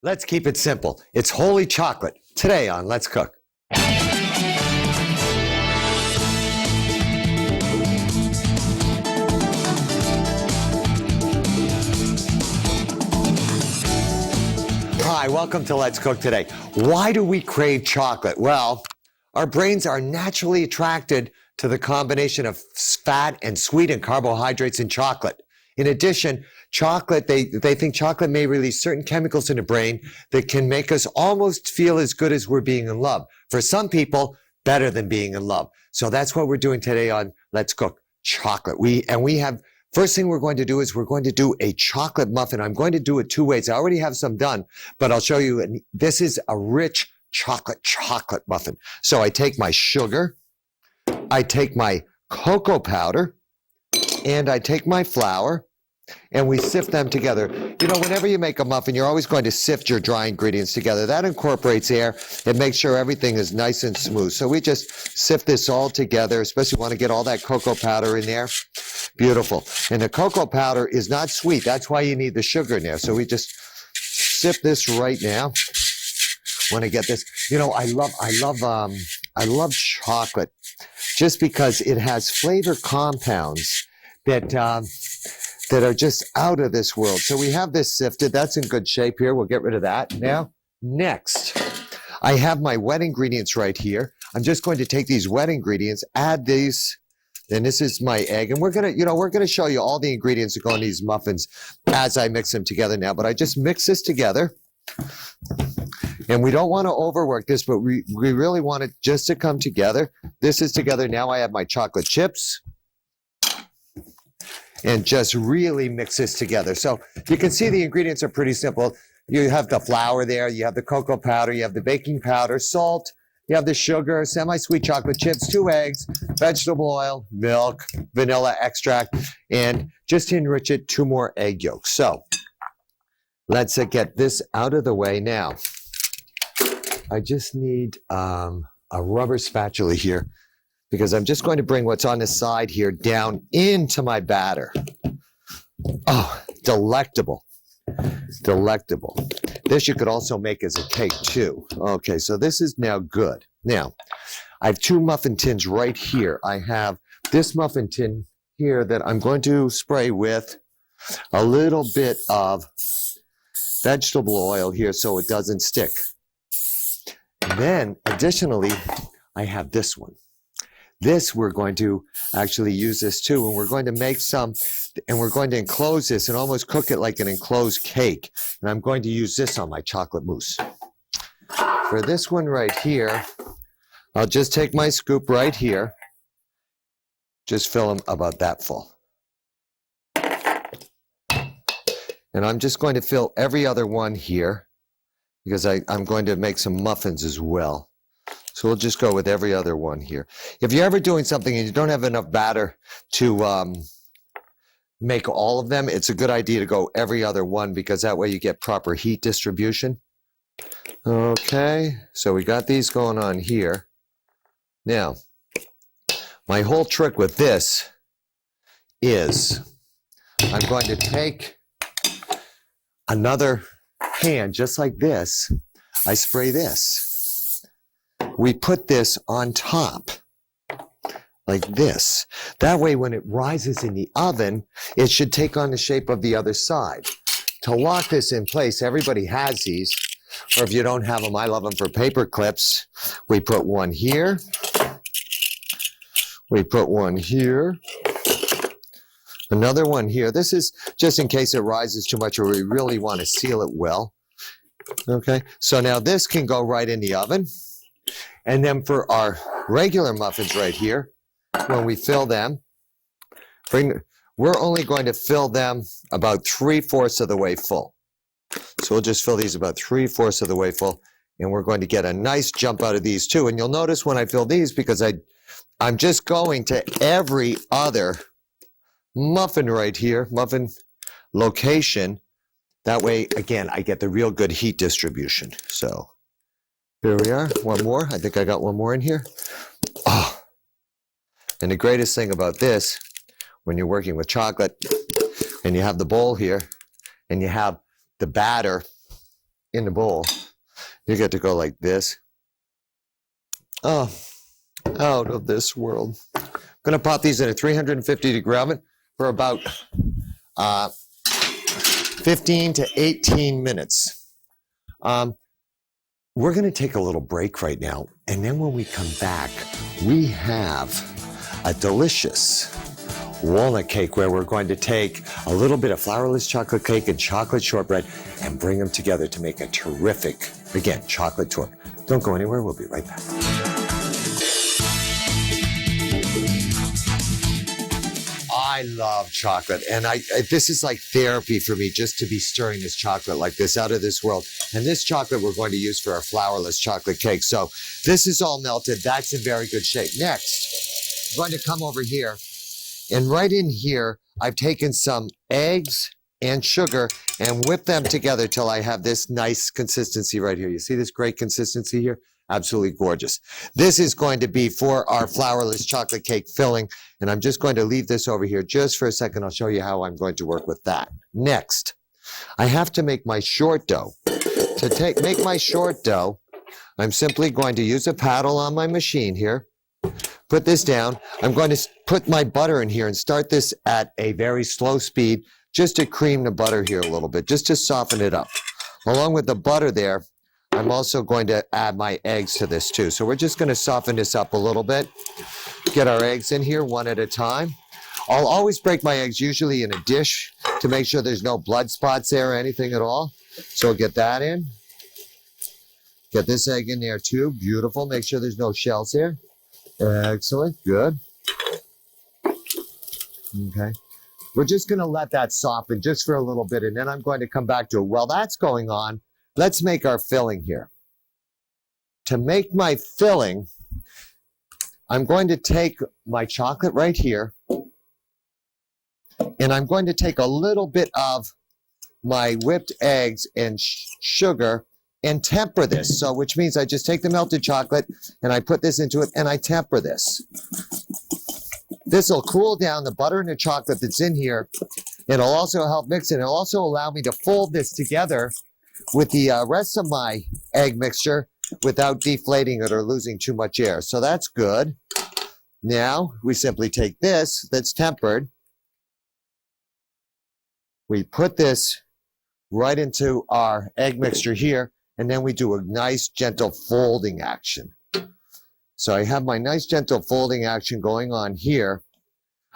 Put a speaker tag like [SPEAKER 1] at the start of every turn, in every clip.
[SPEAKER 1] Let's keep it simple. It's holy chocolate. Today on Let's Cook. Hi, welcome to Let's Cook Today. Why do we crave chocolate? Well, our brains are naturally attracted to the combination of fat and sweet and carbohydrates in chocolate. In addition, chocolate, they think chocolate may release certain chemicals in the brain that can make us almost feel as good as we're being in love. For some people, better than being in love. So that's what we're doing today on Let's Cook Chocolate. First thing we're going to do is we're going to do a chocolate muffin. I'm going to do it two ways. I already have some done, but I'll show you. This is a rich chocolate muffin. So I take my sugar, I take my cocoa powder, and I take my flour, and we sift them together. You know, whenever you make a muffin, you're always going to sift your dry ingredients together. That incorporates air. It makes sure everything is nice and smooth. So we just sift this all together, especially want to get all that cocoa powder in there. Beautiful. And the cocoa powder is not sweet. That's why you need the sugar in there. So we just sift this right now. Want to get this. You know, I love chocolate just because it has flavor compounds that are just out of this world. So we have this sifted. That's in good shape here. We'll get rid of that now. Next, I have my wet ingredients right here. I'm just going to take these wet ingredients, add these, and this is my egg. And we're gonna show you all the ingredients that go in these muffins as I mix them together now. But I just mix this together. And we don't want to overwork this, but we really want it just to come together. This is together. Now I have my chocolate chips. And just really mix this together. So you can see the ingredients are pretty simple. You have the flour there, you have the cocoa powder, you have the baking powder, salt, you have the sugar, semi-sweet chocolate chips, 2 eggs, vegetable oil, milk, vanilla extract, and just to enrich it, 2 more egg yolks. So let's get this out of the way now. I just need a rubber spatula here, because I'm just going to bring what's on the side here down into my batter. Oh, delectable. Delectable. This you could also make as a cake too. Okay, so this is now good. Now, I have 2 muffin tins right here. I have this muffin tin here that I'm going to spray with a little bit of vegetable oil here so it doesn't stick. And then, additionally, I have this one. This, we're going to actually use this too, and we're going to make some, and we're going to enclose this and almost cook it like an enclosed cake. And I'm going to use this on my chocolate mousse. For this one right here, I'll just take my scoop right here, just fill them about that full. And I'm just going to fill every other one here, because I'm going to make some muffins as well. So we'll just go with every other one here. If you're ever doing something and you don't have enough batter to make all of them, it's a good idea to go every other one, because that way you get proper heat distribution. Okay, so we got these going on here. Now, my whole trick with this is I'm going to take another pan just like this. I spray this. We put this on top, like this. That way, when it rises in the oven, it should take on the shape of the other side. To lock this in place, everybody has these, or if you don't have them, I love them for paper clips. We put one here. We put one here. Another one here. This is just in case it rises too much or we really want to seal it well. Okay, so now this can go right in the oven. And then for our regular muffins right here, when we fill them, we're only going to fill them about 3/4 of the way full. So we'll just fill these about 3/4 of the way full, and we're going to get a nice jump out of these too. And you'll notice when I fill these, because I'm just going to every other muffin right here, muffin location. That way, again, I get the real good heat distribution. So here we are, one more. I think I got one more in here. Oh. And the greatest thing about this, when you're working with chocolate and you have the bowl here and you have the batter in the bowl. You get to go like this. Oh, out of this world. I'm going to pop these in a 350-degree oven for about 15 to 18 minutes. We're going to take a little break right now, and then when we come back, we have a delicious walnut cake where we're going to take a little bit of flourless chocolate cake and chocolate shortbread and bring them together to make a terrific, again, chocolate torte. Don't go anywhere. We'll be right back. I love chocolate, and this is like therapy for me just to be stirring this chocolate like this out of this world. And this chocolate we're going to use for our flourless chocolate cake. So this is all melted. That's in very good shape. Next, I'm going to come over here, and right in here, I've taken some eggs and sugar and whipped them together till I have this nice consistency right here. You see this great consistency here? Absolutely gorgeous. This is going to be for our flourless chocolate cake filling, and I'm just going to leave this over here just for a second. I'll show you how I'm going to work with that. Next, I have to make my short dough. To make my short dough, I'm simply going to use a paddle on my machine here. Put this down. I'm going to put my butter in here and start this at a very slow speed just to cream the butter here a little bit, just to soften it up. Along with the butter there, I'm also going to add my eggs to this too. So we're just going to soften this up a little bit. Get our eggs in here one at a time. I'll always break my eggs usually in a dish to make sure there's no blood spots there or anything at all. So get that in. Get this egg in there too. Beautiful. Make sure there's no shells here. Excellent. Good. Okay. We're just going to let that soften just for a little bit, and then I'm going to come back to it. While that's going on, let's make our filling here. To make my filling, I'm going to take my chocolate right here, and I'm going to take a little bit of my whipped eggs and sugar and temper this. So, which means I just take the melted chocolate and I put this into it and I temper this. This will cool down the butter and the chocolate that's in here. It'll also help mix it. It'll also allow me to fold this together with the rest of my egg mixture without deflating it or losing too much air. So that's good. Now we simply take this that's tempered. We put this right into our egg mixture here, and then we do a nice gentle folding action. So I have my nice gentle folding action going on here.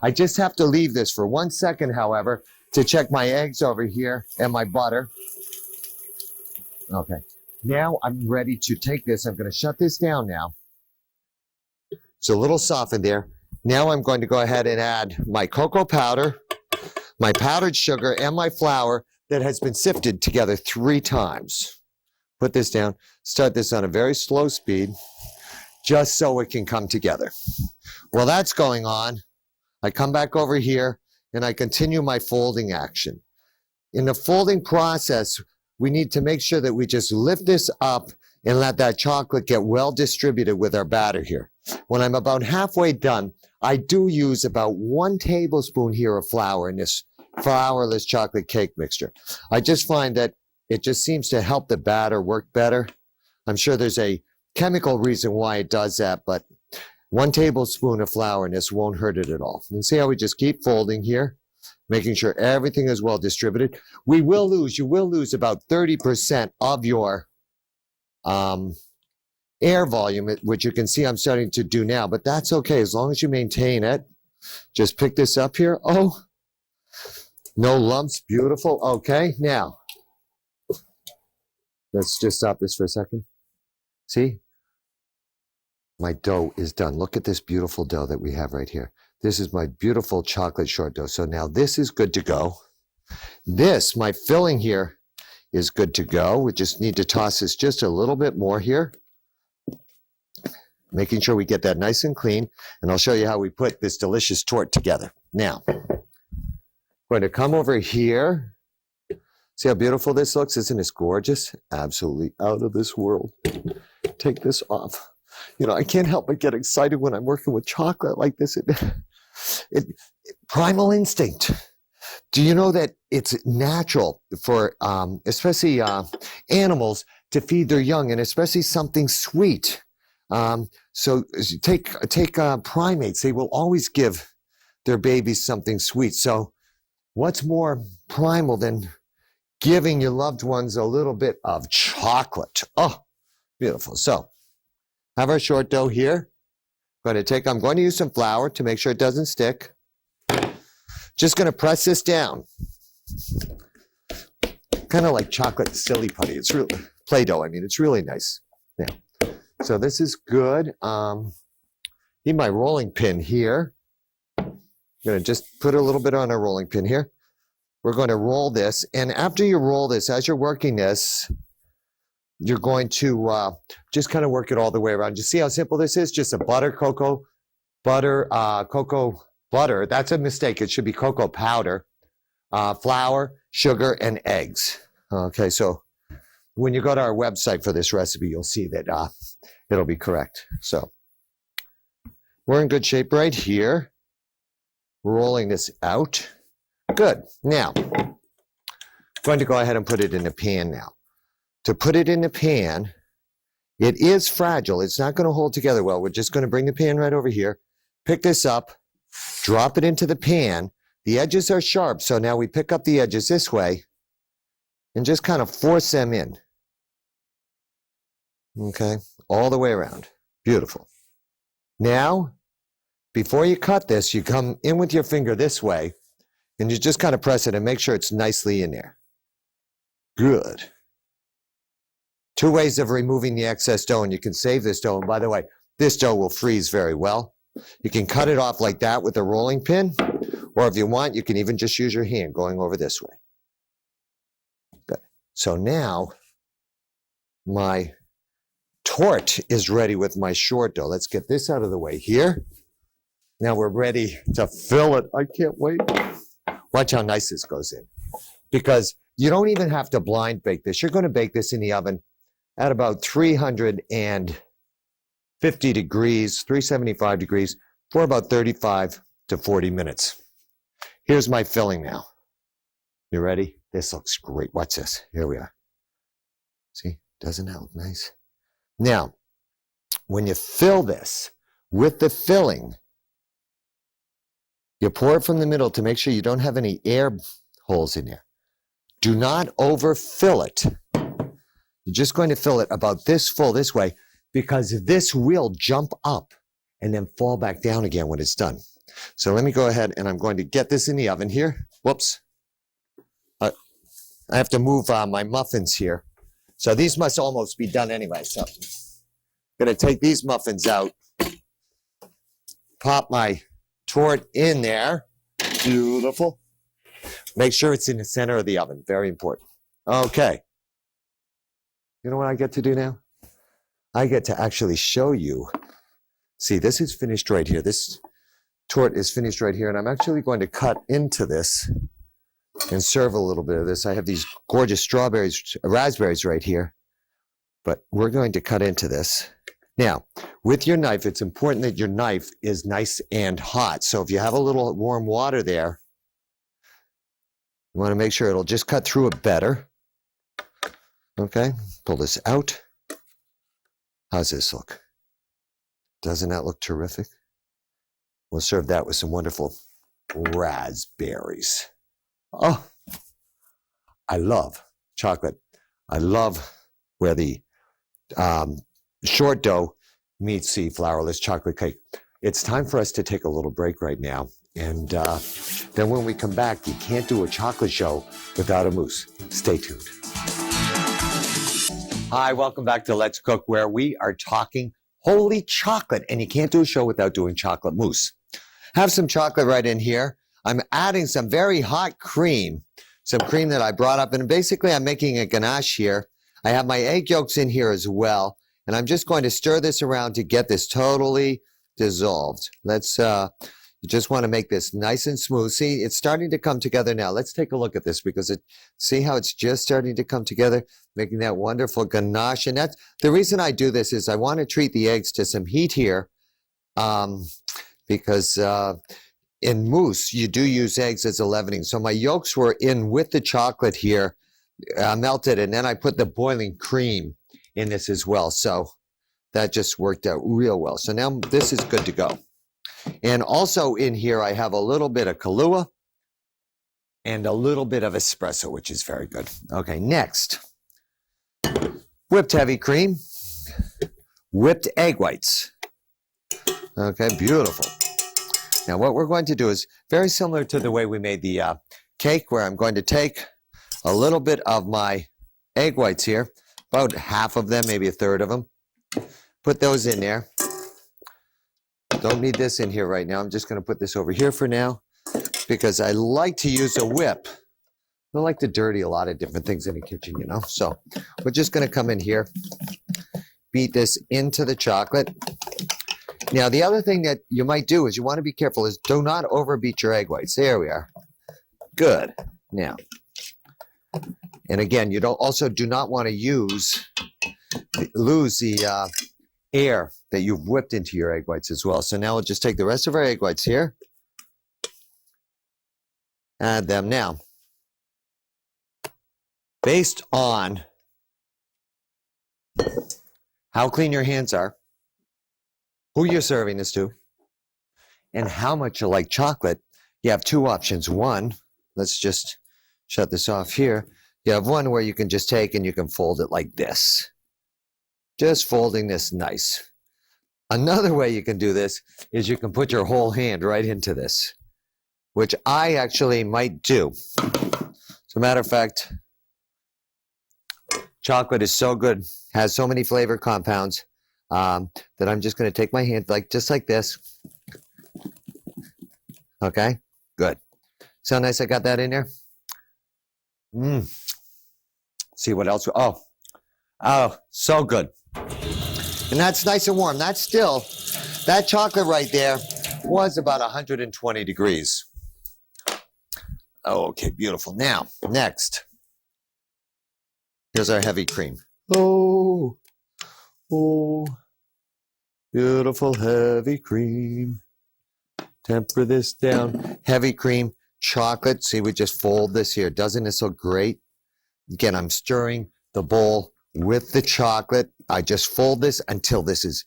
[SPEAKER 1] I just have to leave this for 1 second, however, to check my eggs over here and my butter. Okay, now I'm ready to take this. I'm going to shut this down now. It's a little softened there. Now I'm going to go ahead and add my cocoa powder, my powdered sugar, and my flour that has been sifted together 3 times. Put this down. Start this on a very slow speed, just so it can come together. While that's going on, I come back over here and I continue my folding action. In the folding process, we need to make sure that we just lift this up and let that chocolate get well distributed with our batter here. When I'm about halfway done, I do use about 1 tablespoon here of flour in this flourless chocolate cake mixture. I just find that it just seems to help the batter work better. I'm sure there's a chemical reason why it does that, but 1 tablespoon of flour in this won't hurt it at all. And see how we just keep folding here, making sure everything is well distributed. You will lose about 30% of your air volume, which you can see I'm starting to do now, but that's okay as long as you maintain it. Just pick this up here. Oh, no lumps. Beautiful. Okay, now let's just stop this for a second. See? My dough is done. Look at this beautiful dough that we have right here. This is my beautiful chocolate short dough. So now this is good to go. This, my filling here, is good to go. We just need to toss this just a little bit more here, making sure we get that nice and clean. And I'll show you how we put this delicious torte together. Now, I'm going to come over here. See how beautiful this looks? Isn't this gorgeous? Absolutely out of this world. Take this off. You know, I can't help but get excited when I'm working with chocolate like this. Primal instinct. Do you know that it's natural for especially animals to feed their young, and especially something sweet? So take primates; they will always give their babies something sweet. So what's more primal than giving your loved ones a little bit of chocolate? Oh, beautiful. So have our short dough here. I'm going to use some flour to make sure it doesn't stick. Just going to press this down. Kind of like chocolate silly putty. It's really Play-Doh. I mean, it's really nice. Yeah. So this is good. Need my rolling pin here. I'm going to just put a little bit on a rolling pin here. We're going to roll this. And after you roll this, as you're working this, you're going to just kind of work it all the way around. You see how simple this is? Just a cocoa butter. That's a mistake. It should be cocoa powder, flour, sugar, and eggs. Okay, so when you go to our website for this recipe, you'll see that it'll be correct. So we're in good shape right here. Rolling this out. Good. Now, I'm going to go ahead and put it in the pan now. To put it in the pan, it is fragile. It's not going to hold together well. We're just going to bring the pan right over here, pick this up, drop it into the pan. The edges are sharp, so now we pick up the edges this way and just kind of force them in. Okay, all the way around. Beautiful. Now, before you cut this, you come in with your finger this way, and you just kind of press it and make sure it's nicely in there. Good. 2 ways of removing the excess dough, and you can save this dough. And by the way, this dough will freeze very well. You can cut it off like that with a rolling pin, or if you want, you can even just use your hand going over this way. Good. So now my torte is ready with my short dough. Let's get this out of the way here. Now we're ready to fill it. I can't wait. Watch how nice this goes in. Because you don't even have to blind bake this. You're going to bake this in the oven at about 350 degrees, 375 degrees for about 35 to 40 minutes. Here's my filling now. You ready? This looks great. Watch this. Here we are. See, doesn't that look nice? Now, when you fill this with the filling, you pour it from the middle to make sure you don't have any air holes in there. Do not overfill it. You're just going to fill it about this full this way, because this will jump up and then fall back down again when it's done. So let me go ahead and I'm going to get this in the oven here. Whoops. I have to move my muffins here. So these must almost be done anyway. So I'm going to take these muffins out, pop my torte in there. Beautiful. Make sure it's in the center of the oven. Very important. Okay. You know what I get to do now? I get to actually show you. See, this is finished right here. This torte is finished right here, and I'm actually going to cut into this and serve a little bit of this. I have these gorgeous raspberries right here, but we're going to cut into this. Now, with your knife, it's important that your knife is nice and hot. So if you have a little warm water there, you want to make sure it'll just cut through it better. Okay, pull this out. How's this look? Doesn't that look terrific? We'll serve that with some wonderful raspberries. Oh, I love chocolate. I love where the short dough meets the flourless chocolate cake. It's time for us to take a little break right now. And then when we come back, you can't do a chocolate show without a mousse. Stay tuned. Hi, welcome back to Let's Cook, where we are talking holy chocolate. And you can't do a show without doing chocolate mousse. Have some chocolate right in here. I'm adding some very hot cream, some cream that I brought up. And basically, I'm making a ganache here. I have my egg yolks in here as well. And I'm just going to stir this around to get this totally dissolved. You just want to make this nice and smooth. See, it's starting to come together now. Let's take a look at this because see how it's just starting to come together, making that wonderful ganache. And that's the reason I do this is I want to treat the eggs to some heat here because in mousse, you do use eggs as a leavening. So my yolks were in with the chocolate here, melted, and then I put the boiling cream in this as well. So that just worked out real well. So now this is good to go. And also in here, I have a little bit of Kahlua and a little bit of espresso, which is very good. Okay, next, whipped heavy cream, whipped egg whites. Okay, beautiful. Now what we're going to do is very similar to the way we made the cake, where I'm going to take a little bit of my egg whites here, about half of them, maybe a third of them. Put those in there. Don't need this in here right now. I'm just going to put this over here for now because I like to use a whip. I don't like to dirty a lot of different things in the kitchen, you know. So we're just going to come in here, beat this into the chocolate. Now, the other thing that you might do is you want to be careful is do not overbeat your egg whites. There we are. Good. Now, and again, you also do not want to lose the air that you've whipped into your egg whites as well. So now we'll just take the rest of our egg whites here. Add them now. Based on how clean your hands are, who you're serving this to, and how much you like chocolate, you have two options. One, let's just shut this off here. You have one where you can just take and you can fold it like this. Just folding this nice. Another way you can do this is you can put your whole hand right into this, which I actually might do. As a matter of fact, chocolate is so good, has so many flavor compounds, that I'm just going to take my hand just like this. Okay, good. So nice I got that in there. See what else? Oh, so good. And that's nice and warm. That's still, that chocolate right there was about 120 degrees. Oh, okay, beautiful. Now, next, here's our heavy cream. Oh, beautiful heavy cream. Temper this down. Heavy cream, chocolate. See, we just fold this here. Doesn't this look great? Again, I'm stirring the bowl with the chocolate. I just fold this until this is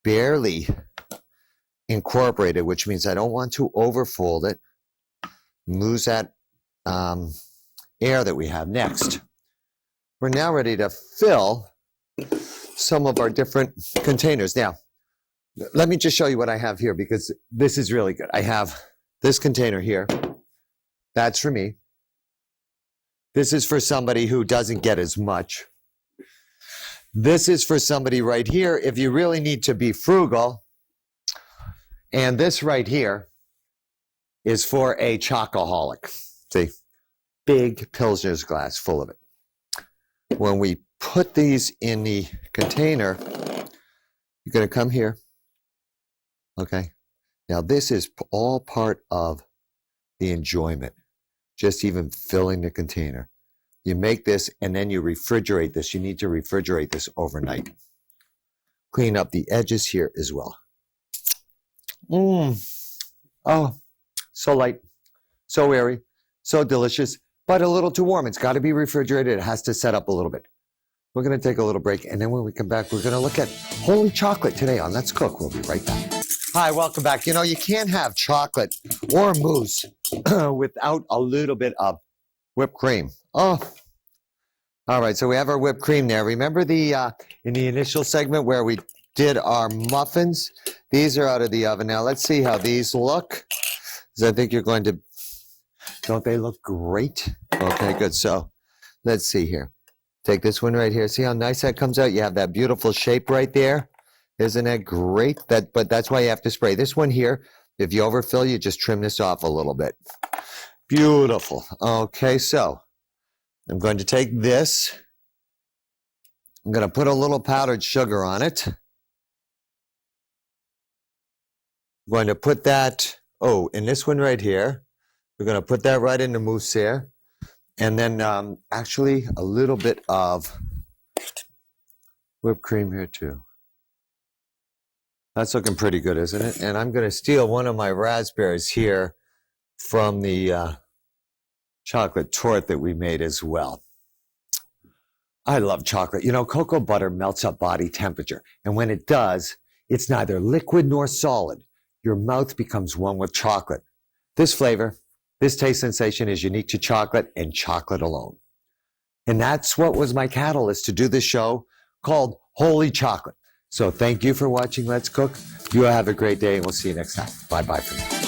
[SPEAKER 1] barely incorporated, which means I don't want to overfold it, lose that air that we have. Next, we're now ready to fill some of our different containers. Now, let me just show you what I have here because this is really good. I have this container here. That's for me. This is for somebody who doesn't get as much. This is for somebody right here if you really need to be frugal. And this right here is for a chocoholic. See, big Pilsner's glass full of it. When we put these in the container, you're going to come here. Okay. Now this is all part of the enjoyment. Just even filling the container. You make this and then you refrigerate this. You need to refrigerate this overnight. Clean up the edges here as well. Oh, so light, so airy, so delicious, but a little too warm. It's got to be refrigerated. It has to set up a little bit. We're going to take a little break, and then when we come back, we're going to look at holy chocolate today on Let's Cook. We'll be right back. Hi, welcome back. You know, you can't have chocolate or mousse without a little bit of whipped cream. Oh, all right. So we have our whipped cream there. Remember the in the initial segment where we did our muffins? These are out of the oven. Now let's see how these look. Because I think you're going to, don't they look great? Okay, good. So let's see here. Take this one right here. See how nice that comes out? You have that beautiful shape right there. Isn't that great? But that's why you have to spray. This one here, if you overfill, you just trim this off a little bit. Beautiful. Okay, so I'm going to take this. I'm going to put a little powdered sugar on it. I'm going to put that, in this one right here. We're going to put that right in the mousse here. And then actually a little bit of whipped cream here too. That's looking pretty good, isn't it? And I'm going to steal one of my raspberries here from the chocolate torte that we made as well. I love chocolate. You know, cocoa butter melts at body temperature. And when it does, it's neither liquid nor solid. Your mouth becomes one with chocolate. This flavor, this taste sensation is unique to chocolate and chocolate alone. And that's what was my catalyst to do this show called Holy Chocolate. So thank you for watching Let's Cook. You have a great day and we'll see you next time. Bye-bye for now.